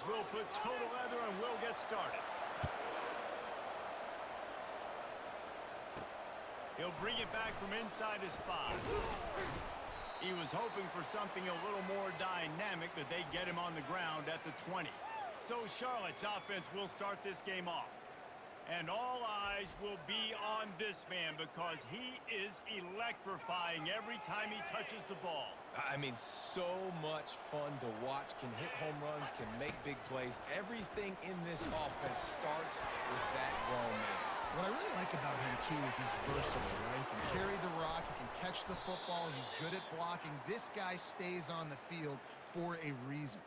will put total leather and will get started. He'll bring it back from inside his 5. He was hoping for something a little more dynamic, but they get him on the ground at the 20. So Charlotte's offense will start this game off. And all eyes will be on this man because he is electrifying every time he touches the ball. I mean, so much fun to watch. Can hit home runs, can make big plays. Everything in this offense starts with that grown man. What I really like about him, too, is he's versatile, right? He can carry the rock, he can catch the football, he's good at blocking. This guy stays on the field for a reason.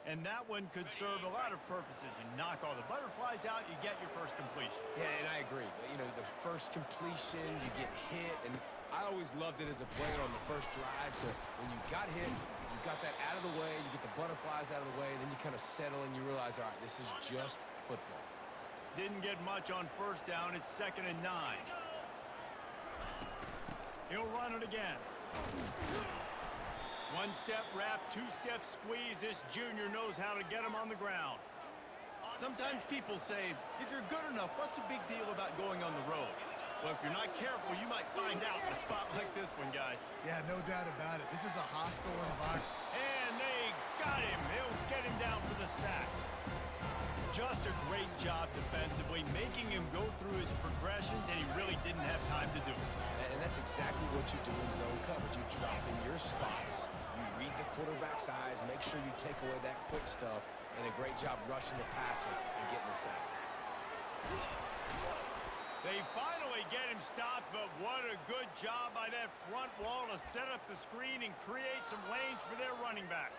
And that one could serve a lot of purposes. You knock all the butterflies out, you get your first completion. Yeah, and I agree. You know, the first completion, you get hit, and I always loved it as a player on the first drive to when you got hit, you got that out of the way, you get the butterflies out of the way, and then you kind of settle and you realize, all right, this is just football. Didn't get much on first down. It's 2nd and 9. He'll run it again. One-step wrap, two-step squeeze. This junior knows how to get him on the ground. Sometimes people say, if you're good enough, what's the big deal about going on the road? Well, if you're not careful, you might find out in a spot like this one, guys. Yeah, no doubt about it. This is a hostile environment. And they got him. They'll get him down for the sack. Just a great job defensively, making him go through his progressions, and he really didn't have time to do it. And that's exactly what you do in zone coverage. You drop in your spots, you read the quarterback's eyes, make sure you take away that quick stuff, and a great job rushing the passer and getting the sack. They finally get him stopped, but what a good job by that front wall to set up the screen and create some lanes for their running back.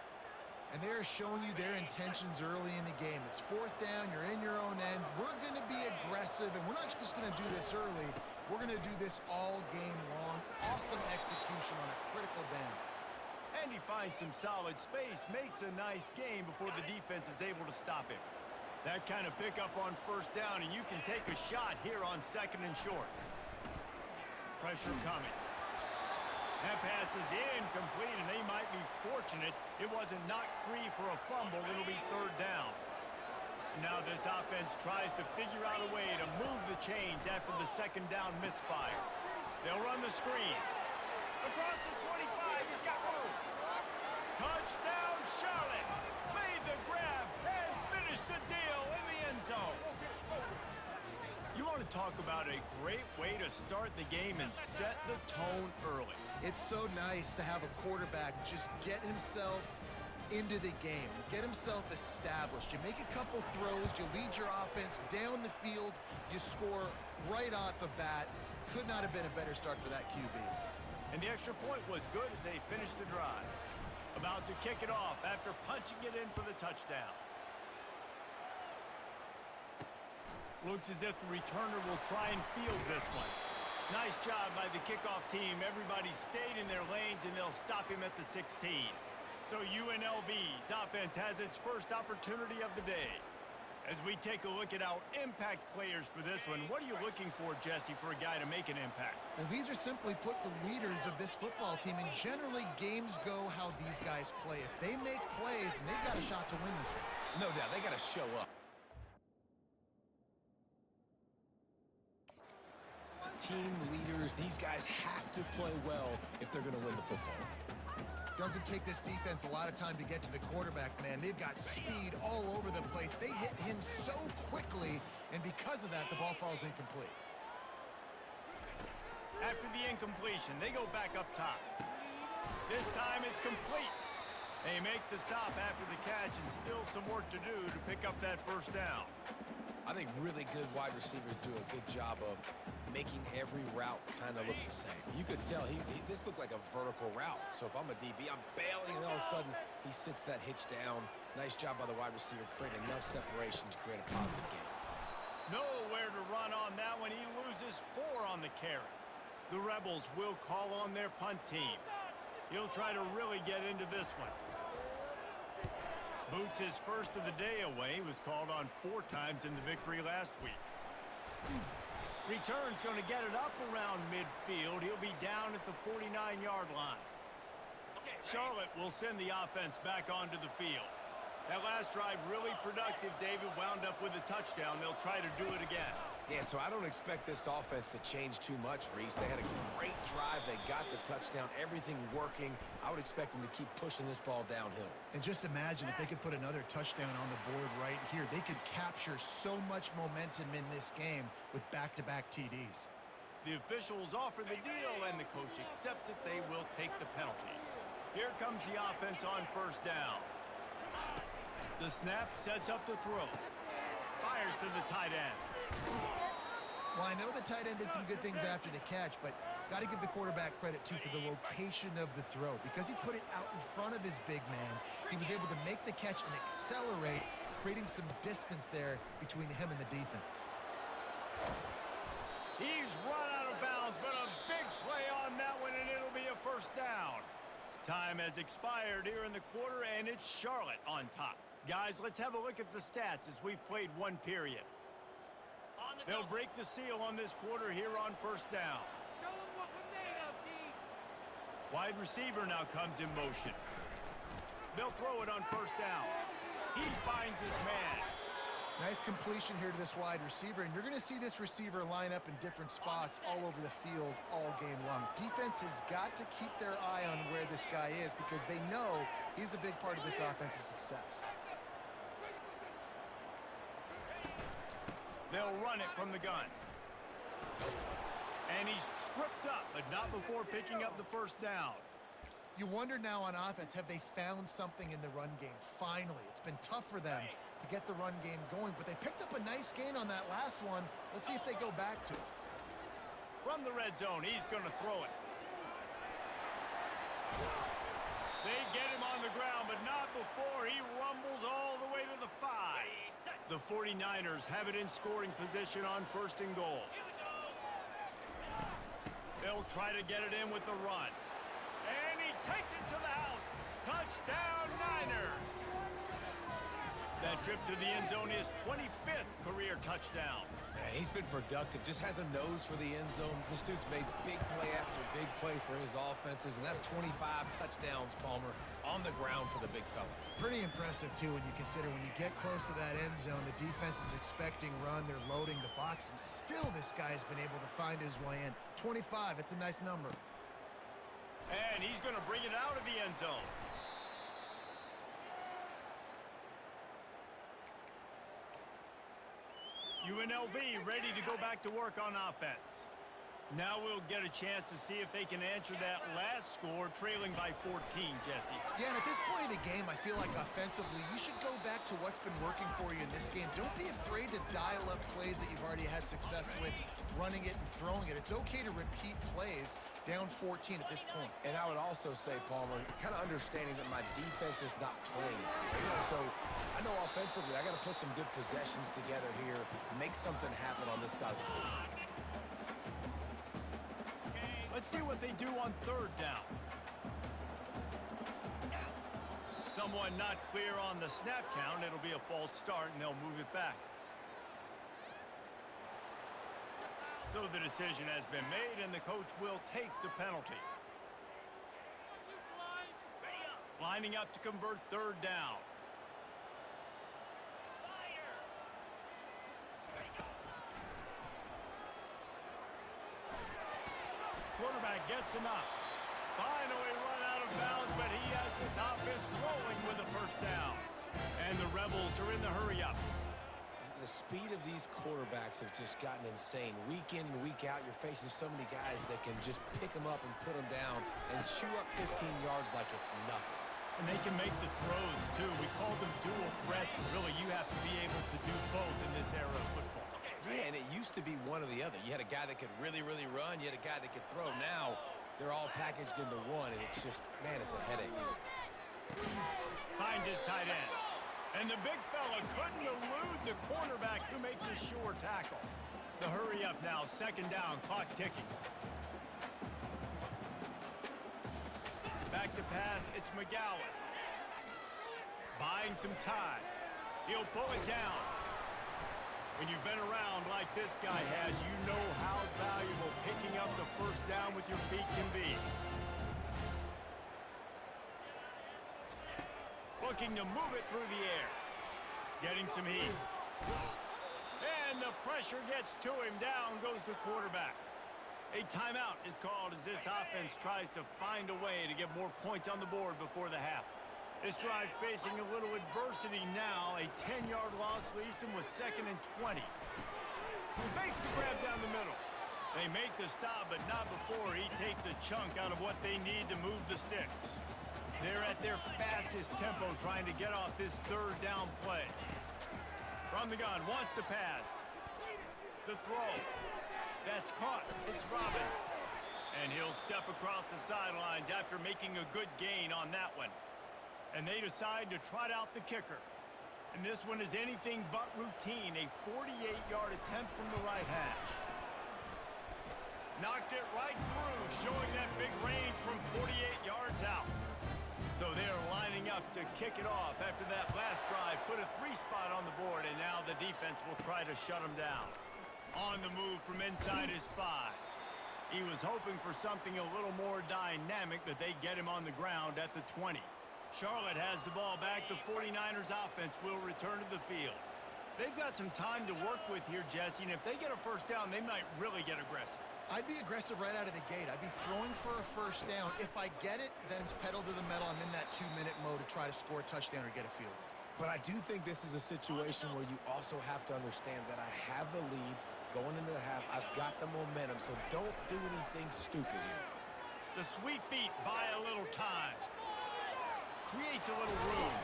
And they're showing you their intentions early in the game. It's 4th down, you're in your own end. We're going to be aggressive, and we're not just going to do this early. We're going to do this all game long. Awesome execution on a critical down. And he finds some solid space, makes a nice game before the defense is able to stop him. That kind of pickup on first down, and you can take a shot here on 2nd and short. Pressure coming. That pass is incomplete, and they might be fortunate it wasn't knocked free for a fumble. It'll be 3rd down. Now this offense tries to figure out a way to move the chains after the 2nd down misfire. They'll run the screen. Across the 25, he's got room. Touchdown, Charlotte. Made the grab and finished the deal in the end zone. You want to talk about a great way to start the game and set the tone early. It's so nice to have a quarterback just get himself into the game, get himself established. You make a couple throws, you lead your offense down the field, you score right off the bat. Could not have been a better start for that QB. And the extra point was good as they finished the drive. About to kick it off after punching it in for the touchdown. Looks as if the returner will try and field this one. Nice job by the kickoff team. Everybody stayed in their lanes, and they'll stop him at the 16. So UNLV's offense has its first opportunity of the day. As we take a look at our impact players for this one, what are you looking for, Jesse, for a guy to make an impact? Well, these are simply put the leaders of this football team, and generally games go how these guys play. If they make plays, then they've got a shot to win this one. No doubt, they got to show up. Team leaders, these guys have to play well if they're going to win the football game. Doesn't take this defense a lot of time to get to the quarterback, man. They've got speed all over the place. They hit him so quickly, and because of that, the ball falls incomplete. After the incompletion, they go back up top. This time it's complete. They make the stop after the catch, and still some work to do to pick up that first down. I think really good wide receivers do a good job of making every route kind of look the same. You could tell this looked like a vertical route. So if I'm a DB, I'm bailing, and all of a sudden he sits that hitch down. Nice job by the wide receiver, creating enough separation to create a positive gain. Nowhere to run on that one. He loses 4 on the carry. The Rebels will call on their punt team. He'll try to really get into this one. Boots his first of the day away. Was called on 4 times in the victory last week. Return's going to get it up around midfield. He'll be down at the 49-yard line. Charlotte will send the offense back onto the field. That last drive really productive. David wound up with a touchdown. They'll try to do it again. Yeah, so I don't expect this offense to change too much, Reese. They had a great drive. They got the touchdown, everything working. I would expect them to keep pushing this ball downhill. And just imagine if they could put another touchdown on the board right here. They could capture so much momentum in this game with back-to-back TDs. The officials offer the deal, and the coach accepts it. They will take the penalty. Here comes the offense on first down. The snap sets up the throw. Fires to the tight end. Well, I know the tight end did some good things after the catch, but got to give the quarterback credit, too, for the location of the throw. Because he put it out in front of his big man, he was able to make the catch and accelerate, creating some distance there between him and the defense. He's run out of bounds, but a big play on that one, and it'll be a first down. Time has expired here in the quarter, and it's Charlotte on top. Guys, let's have a look at the stats as we've played one period. They'll break the seal on this quarter here on first down. Show them what we're made of, D. Wide receiver now comes in motion. They'll throw it on first down. He finds his man. Nice completion here to this wide receiver, and you're going to see this receiver line up in different spots all over the field all game long. Defense has got to keep their eye on where this guy is because they know he's a big part of this offense's success. They'll run it from the gun. And he's tripped up, but not before picking up the first down. You wonder now on offense, have they found something in the run game? Finally, it's been tough for them to get the run game going, but they picked up a nice gain on that last one. Let's see if they go back to it. From the red zone, he's going to throw it. They get him on the ground, but not before he rumbles all the way to the 5. The 49ers have it in scoring position on first and goal. They'll try to get it in with the run. And he takes it to the house. Touchdown, Niners! That trip to the end zone is 25th career touchdown. Man, he's been productive, just has a nose for the end zone. This dude's made big play after big play for his offenses, and that's 25 touchdowns, Palmer, on the ground for the big fella. Pretty impressive, too, when you consider when you get close to that end zone, the defense is expecting run, they're loading the box, and still this guy's been able to find his way in. 25, it's a nice number. And he's going to bring it out of the end zone. UNLV ready to go back to work on offense. Now we'll get a chance to see if they can answer that last score, trailing by 14, Jesse. Yeah, and at this point of the game, I feel like offensively, you should go back to what's been working for you in this game. Don't be afraid to dial up plays that you've already had success with, running it and throwing it. It's okay to repeat plays down 14 at this point. And I would also say, Palmer, kind of understanding that my defense is not playing great. So I know offensively, I got to put some good possessions together here, make something happen on this side of the field. Let's see what they do on third down. Someone not clear on the snap count. It'll be a false start, and they'll move it back. So the decision has been made, and the coach will take the penalty. Lining up to convert third down. Quarterback gets enough. Finally run out of bounds, but he has this offense rolling with a first down. And the Rebels are in the hurry-up. The speed of these quarterbacks have just gotten insane. Week in and week out, you're facing so many guys that can just pick them up and put them down and chew up 15 yards like it's nothing. And they can make the throws, too. We call them dual threats, but really you have to be able to do both in this era of football. Yeah, and it used to be one or the other. You had a guy that could really, really run. You had a guy that could throw. Now, they're all packaged into one, and it's just, man, it's a headache. Finds his tight end. And the big fella couldn't elude the cornerback who makes a sure tackle. The hurry up now, second down, clock ticking. Back to pass, it's McGowan. Buying some time. He'll pull it down. When you've been around like this guy has, you know how valuable picking up the first down with your feet can be. looking to move it through the air. Getting some heat. And the pressure gets to him. Down goes the quarterback. A timeout is called as this offense tries to find a way to get more points on the board before the half. This drive facing a little adversity now. A 10-yard loss leaves them with 2nd and 20. Makes the grab down the middle. They make the stop, but not before he takes a chunk out of what they need to move the sticks. They're at their fastest tempo trying to get off this 3rd down play. From the gun, wants to pass. The throw. That's caught. It's Robbins. And he'll step across the sidelines after making a good gain on that one. And they decide to trot out the kicker. And this one is anything but routine. A 48-yard attempt from the right hash. Knocked it right through, showing that big range from 48 yards out. So they're lining up to kick it off after that last drive. Put a 3-spot on the board, and now the defense will try to shut them down. On the move from inside his 5. He was hoping for something a little more dynamic, but they get him on the ground at the 20. Charlotte has the ball back. The 49ers offense will return to the field. They've got some time to work with here, Jesse, and if they get a 1st down, they might really get aggressive. I'd be aggressive right out of the gate. I'd be throwing for a 1st down. If I get it, then it's pedal to the metal. I'm in that 2-minute mode to try to score a touchdown or get a field. But I do think this is a situation where you also have to understand that I have the lead going into the half. I've got the momentum, so don't do anything stupid here. The sweet feet buy a little time. Creates a little room.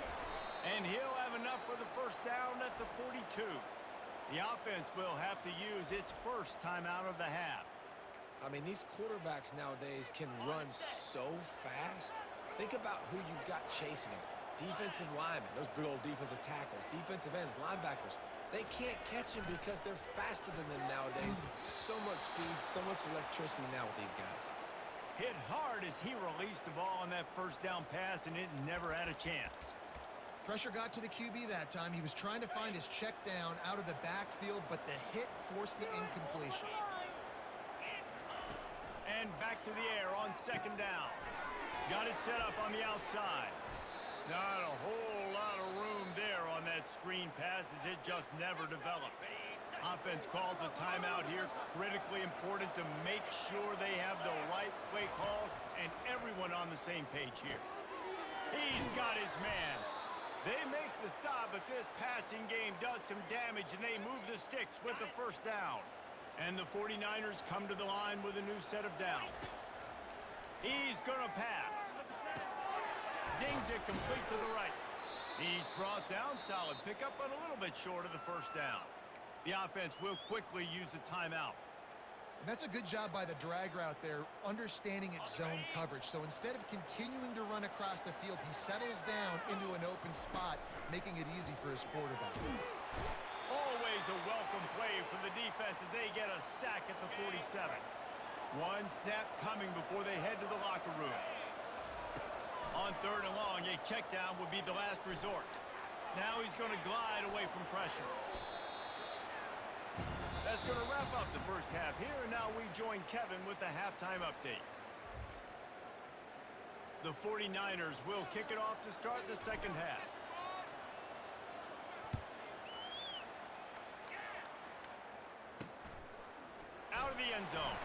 And he'll have enough for the 1st down at the 42. The offense will have to use its 1st time out of the half. I mean, these quarterbacks nowadays can run so fast. Think about who you've got chasing them. Defensive linemen, those big old defensive tackles, defensive ends, linebackers. They can't catch him because they're faster than them nowadays. So much speed, so much electricity now with these guys. Hit hard as he released the ball on that 1st down pass, and it never had a chance. Pressure got to the QB that time. He was trying to find his check down out of the backfield, but the hit forced the incompletion. And back to the air on 2nd down. Got it set up on the outside. Not a whole lot of room there on that screen pass as it just never developed. Offense calls a timeout here. Critically important to make sure they have the right play call and everyone on the same page here. He's got his man. They make the stop, but this passing game does some damage, and they move the sticks with the 1st down. And the 49ers come to the line with a new set of downs. He's going to pass. Zings it complete to the right. He's brought down. Solid pickup, but a little bit short of the 1st down. The offense will quickly use a timeout. And that's a good job by the drag route there, understanding its zone coverage. So instead of continuing to run across the field, he settles down into an open spot, making it easy for his quarterback. Always a welcome play for the defense as they get a sack at the 47. One snap coming before they head to the locker room. On 3rd and long, a check down would be the last resort. Now he's going to glide away from pressure. That's going to wrap up the 1st half here, and now we join Kevin with the halftime update. The 49ers will kick it off to start the 2nd half. Out of the end zone.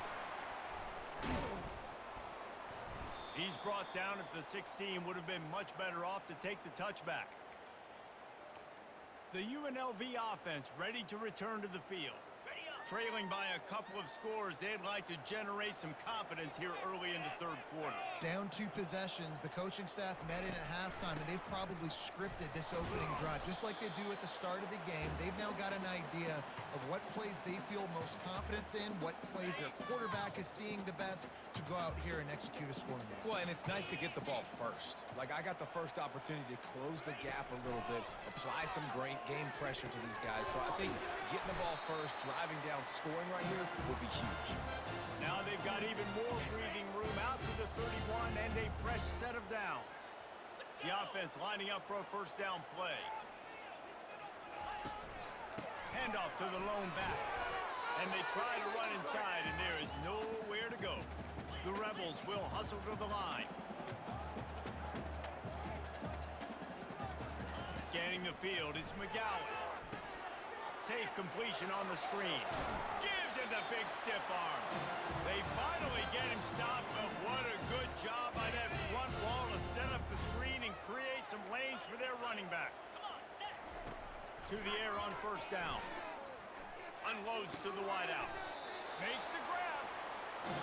He's brought down at the 16. Would have been much better off to take the touchback. The UNLV offense ready to return to the field. Trailing by a couple of scores, they'd like to generate some confidence here early in the 3rd quarter. Down 2 possessions, the coaching staff met in at halftime, and they've probably scripted this opening drive. Just like they do at the start of the game, they've now got an idea of what plays they feel most confident in, what plays their quarterback is seeing the best to go out here and execute a scoring drive. Well, and it's nice to get the ball first. Like, I got the first opportunity to close the gap a little bit, apply some great game pressure to these guys. So I think getting the ball first, driving down, scoring right here would be huge. Now they've got even more breathing room out to the 31 and a fresh set of downs. The offense lining up for a 1st down play. Handoff to the lone back. And they try to run inside, and there is nowhere to go. The Rebels will hustle to the line. Scanning the field, it's McGowan. Safe completion on the screen. Gives him the big stiff arm. They finally get him stopped, but what a good job by that front wall to set up the screen and create some lanes for their running back. To the air on first down. Unloads to the wideout. Makes the grab.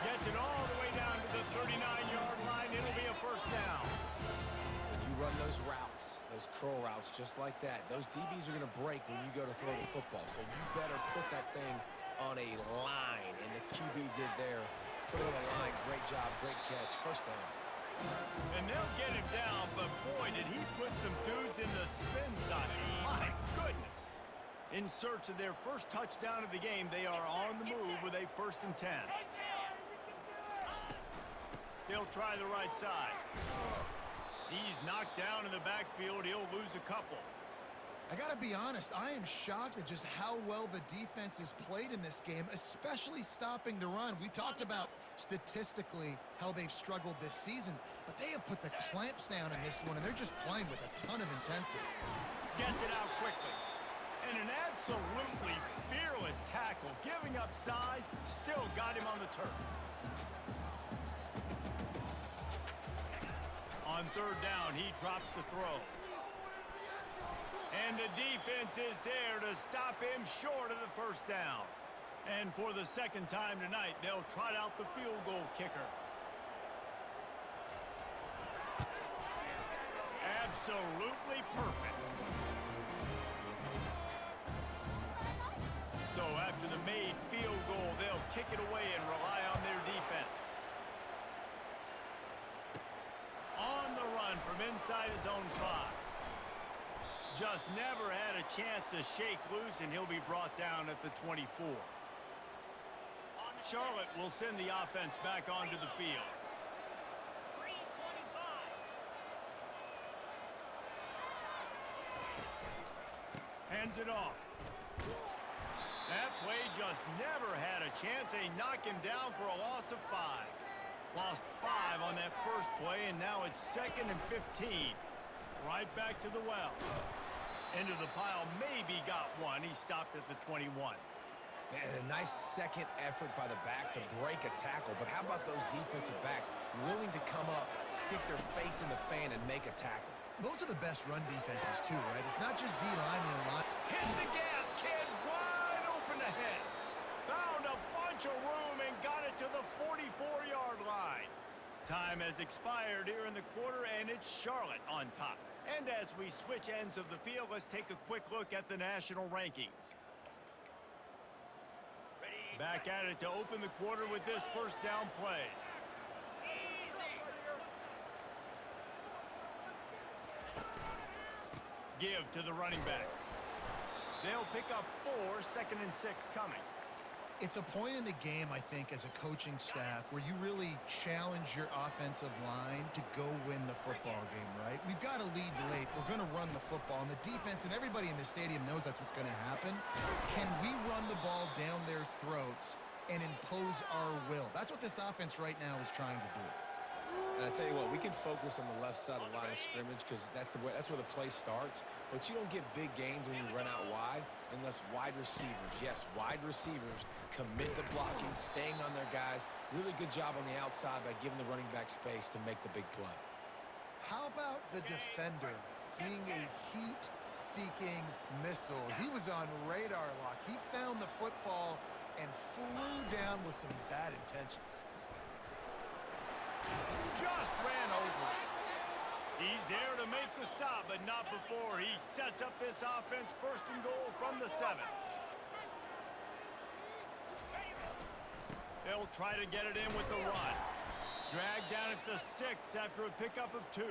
Gets it all the way down to the 39-yard line. It'll be a first down. When you run those routes, those curl routes just like that, those DBs are going to break when you go to throw the football. So you better put that thing on a line, and the QB did there. Put it on a line. Great job, great catch. First down. And they'll get him down, but boy, did he put some dudes in the spin side. My goodness. In search of their first touchdown of the game, they are on the move with a 1st and 10. They'll try the right side. He's knocked down in the backfield. He'll lose a couple. I got to be honest, I am shocked at just how well the defense has played in this game, especially stopping the run. We talked about statistically how they've struggled this season, but they have put the clamps down in this one, and they're just playing with a ton of intensity. Gets it out quickly. And an absolutely fearless tackle, giving up size, still got him on the turf. On third down, he drops the throw. And the defense is there to stop him short of the first down. And for the second time tonight, they'll trot out the field goal kicker. Absolutely perfect. So after the made field goal, they'll kick it away and rely on their defense. On the run from inside his own 5. Just never had a chance to shake loose, and he'll be brought down at the 24. Charlotte will send the offense back onto the field. Hands it off. That play just never had a chance. They knock him down for a loss of 5. Lost 5 on that first play, and now it's 2nd and 15. Right back to the well. Into the pile, maybe got one. He stopped at the 21. Man, a nice second effort by the back to break a tackle. But how about those defensive backs willing to come up, stick their face in the fan, and make a tackle? Those are the best run defenses, too, right? It's not just D linemen and line. Hit the gas, kid. Wide open ahead. Found a bunch of room and got it to the 44-yard line. Time has expired here in the quarter, and it's Charlotte on top. And as we switch ends of the field, let's take a quick look at the national rankings. Back at it to open the quarter with this first down play. Give to the running back. They'll pick up 4, 2nd and 6 coming. It's a point in the game, I think, as a coaching staff where you really challenge your offensive line to go win the football game, right? We've got to lead late. We're going to run the football, and the defense and everybody in the stadium knows that's what's going to happen. Can we run the ball down their throats and impose our will? That's what this offense right now is trying to do. And I tell you what, we can focus on the left side of the line of scrimmage because that's where the play starts. But you don't get big gains when you run out wide unless wide receivers, yes, wide receivers, commit to blocking, staying on their guys. Really good job on the outside by giving the running back space to make the big play. How about the defender being a heat-seeking missile? He was on radar lock. He found the football and flew down with some bad intentions. Just ran over it. He's there to make the stop, but not before he sets up this offense 1st and goal from the 7. They'll try to get it in with the run. Dragged down at the 6 after a pickup of 2.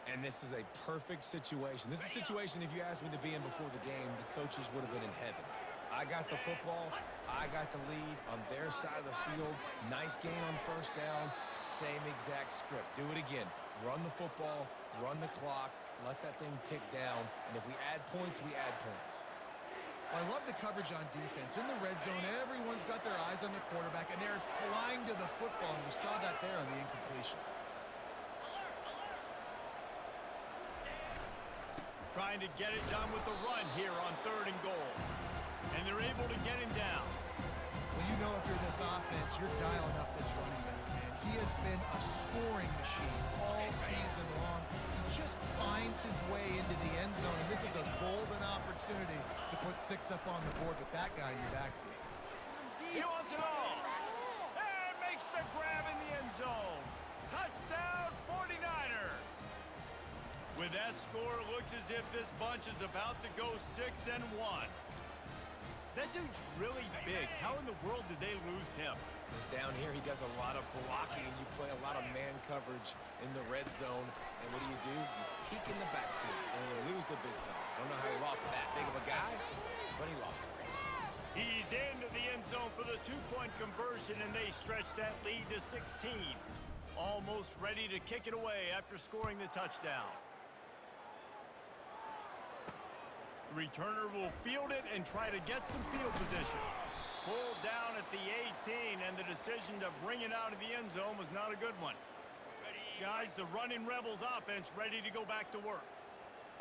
And this is a perfect situation. This is a situation, if you asked me to be in before the game, the coaches would have been in heaven. I got the football. I got the lead on their side of the field. Nice game on first down. Same exact script. Do it again. Run the football, run the clock, let that thing tick down. And if we add points, we add points. I love the coverage on defense. In the red zone, everyone's got their eyes on the quarterback, and they're flying to the football, and you saw that there on the incompletion. Try trying to get it done with the run here on 3rd and goal. And they're able to get him down. Well, you know if you're this offense, you're dialing up this running back, man. He has been a scoring machine all season long. He just finds his way into the end zone, and this is a golden opportunity to put 6 up on the board with that guy in your backfield. He wants it all. And makes the grab in the end zone. Touchdown, 49ers. With that score, it looks as if this bunch is about to go 6-1. That dude's really big. How in the world did they lose him? Because down here, he does a lot of blocking, and you play a lot of man coverage in the red zone. And what do? You peek in the backfield, and you lose the big fella. I don't know how he lost that big of a guy, but he lost the race. He's into the end zone for the 2-point conversion, and they stretch that lead to 16. Almost ready to kick it away after scoring the touchdown. The returner will field it and try to get some field position. Pulled down at the 18, and the decision to bring it out of the end zone was not a good one. Guys, the running Rebels offense ready to go back to work.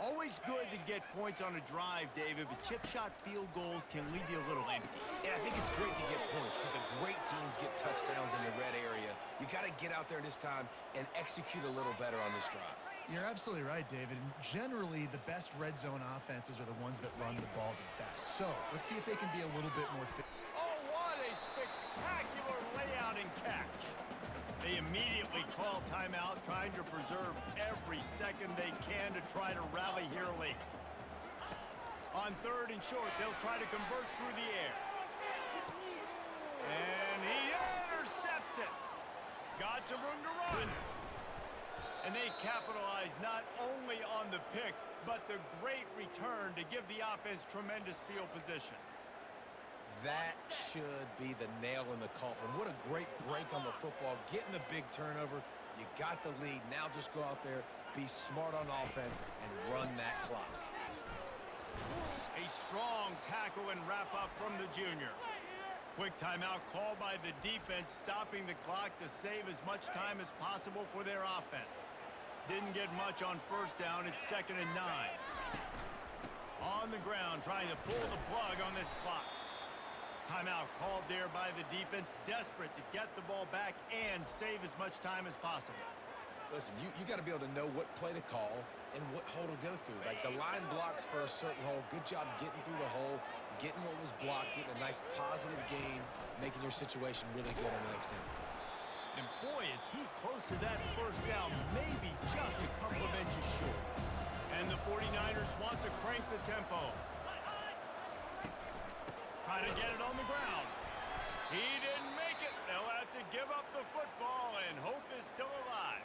Always good to get points on a drive, David, but chip shot field goals can leave you a little empty. And I think it's great to get points, but the great teams get touchdowns in the red area. You got to get out there this time and execute a little better on this drive. You're absolutely right, David. And generally, the best red zone offenses are the ones that run the ball the best. So let's see if they can be a little bit more fit. Oh, what a spectacular layout and catch. They immediately call timeout, trying to preserve every second they can to try to rally here late. On 3rd and short, they'll try to convert through the air. And he intercepts it. Got some room to run. And they capitalize not only on the pick, but the great return to give the offense tremendous field position. That should be the nail in the coffin. What a great break on the football. Getting the big turnover. You got the lead. Now just go out there, be smart on offense, and run that clock. A strong tackle and wrap up from the junior. Quick timeout called by the defense, stopping the clock to save as much time as possible for their offense. Didn't get much on 1st down. It's 2nd and 9. On the ground, trying to pull the plug on this clock. Timeout called there by the defense, desperate to get the ball back and save as much time as possible. Listen, you got to be able to know what play to call and what hole to go through. Like the line blocks for a certain hole. Good job getting through the hole, getting what was blocked, getting a nice positive gain, making your situation really good on the next down. And boy, is he close to that 1st down, maybe just a couple of inches short. And the 49ers want to crank the tempo. Trying to get it on the ground. He didn't make it. They'll have to give up the football, and hope is still alive.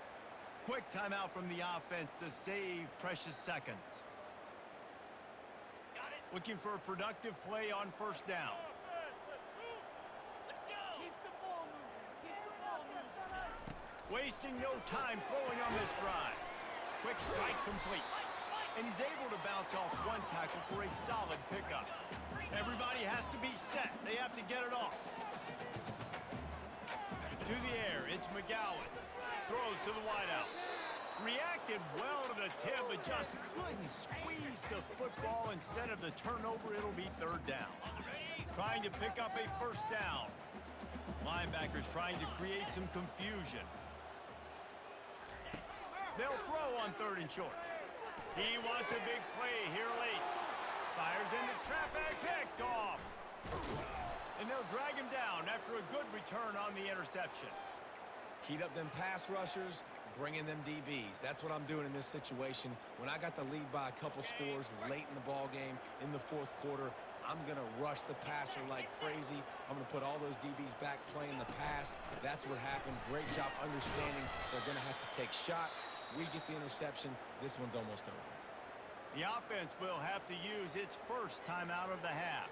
Quick timeout from the offense to save precious seconds. Looking for a productive play on 1st down. Keep the ball moving. Keep the ball moving. Wasting no time throwing on this drive. Quick strike complete. And he's able to bounce off one tackle for a solid pickup. Everybody has to be set. They have to get it off. To the air, it's McGowan. Throws to the wideout. Reacted well to the tip, but just couldn't squeeze the football. Instead of the turnover, it'll be 3rd down. Trying to pick up a 1st down. Linebackers trying to create some confusion. They'll throw on 3rd and short. He wants a big play here late. Fires into traffic, picked off. And they'll drag him down after a good return on the interception. Heat up them pass rushers, bring in them DBs. That's what I'm doing in this situation. When I got the lead by a couple scores late in the ball game, in the 4th quarter, I'm going to rush the passer like crazy. I'm going to put all those DBs back playing the pass. That's what happened. Great job understanding they're going to have to take shots. We get the interception. This one's almost over. The offense will have to use its 1st timeout of the half.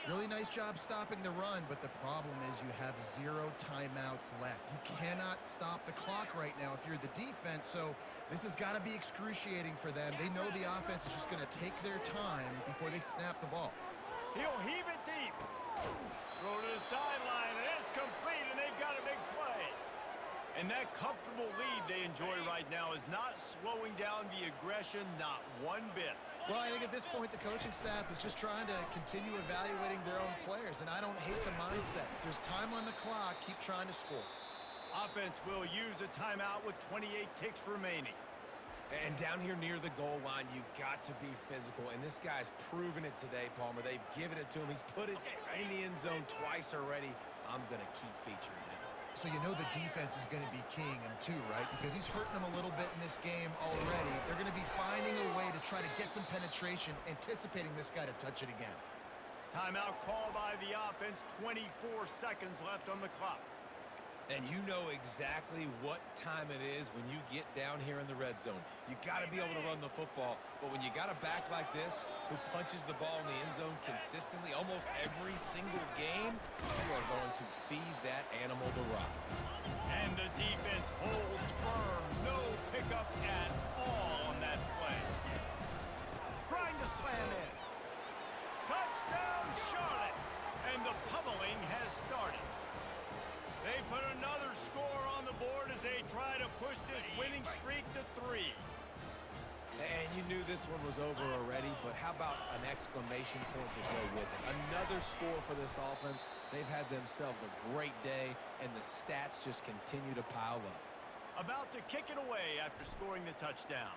Really nice job stopping the run, but the problem is you have 0 timeouts left. You cannot stop the clock right now if you're the defense, so this has got to be excruciating for them. They know the offense is just going to take their time before they snap the ball. He'll heave it deep. Throw to the sideline, and it's complete, and they've got a big play. And that comfortable lead they enjoy right now is not slowing down the aggression, not one bit. Well, I think at this point, the coaching staff is just trying to continue evaluating their own players, and I don't hate the mindset. There's time on the clock. Keep trying to score. Offense will use a timeout with 28 ticks remaining. And down here near the goal line, you got to be physical. And this guy's proven it today, Palmer. They've given it to him. He's put it in the end zone twice already. I'm going to keep featuring him. So you know the defense is going to be keying him too, right? Because he's hurting them a little bit in this game already. They're going to be finding a way to try to get some penetration, anticipating this guy to touch it again. Timeout call by the offense, 24 seconds left on the clock. And you know exactly what time it is when you get down here in the red zone. You got to be able to run the football, but when you got a back like this who punches the ball in the end zone consistently almost every single game, you are going to feed that animal the rock. And the defense holds firm. No pickup at all on that play. Trying to slam in. Touchdown, Charlotte! And the pummeling has started. They put another score on the board as they try to push this winning streak to 3. And you knew this one was over already, but how about an exclamation point to go with it? Another score for this offense. They've had themselves a great day, and the stats just continue to pile up. About to kick it away after scoring the touchdown.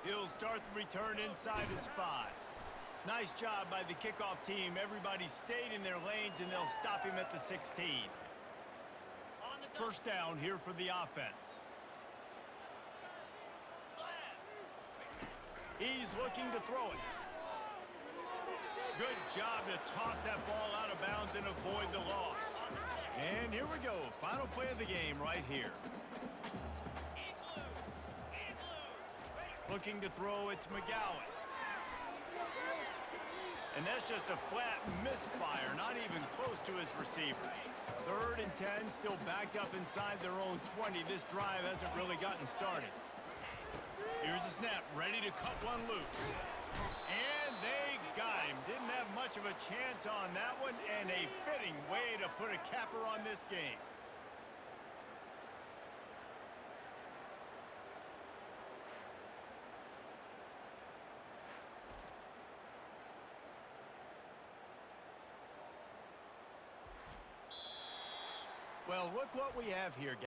He'll start the return inside his 5. Nice job by the kickoff team. Everybody stayed in their lanes, and they'll stop him at the 16. First down here for the offense. He's looking to throw it. Good job to toss that ball out of bounds and avoid the loss. And here we go. Final play of the game right here. Looking to throw, it's McGowan. And that's just a flat misfire, not even close to his receiver. 3rd and 10, still backed up inside their own 20. This drive hasn't really gotten started. Here's the snap, ready to cut one loose. And they got him. Didn't have much of a chance on that one, and a fitting way to put a capper on this game. Well, look what we have here, guys.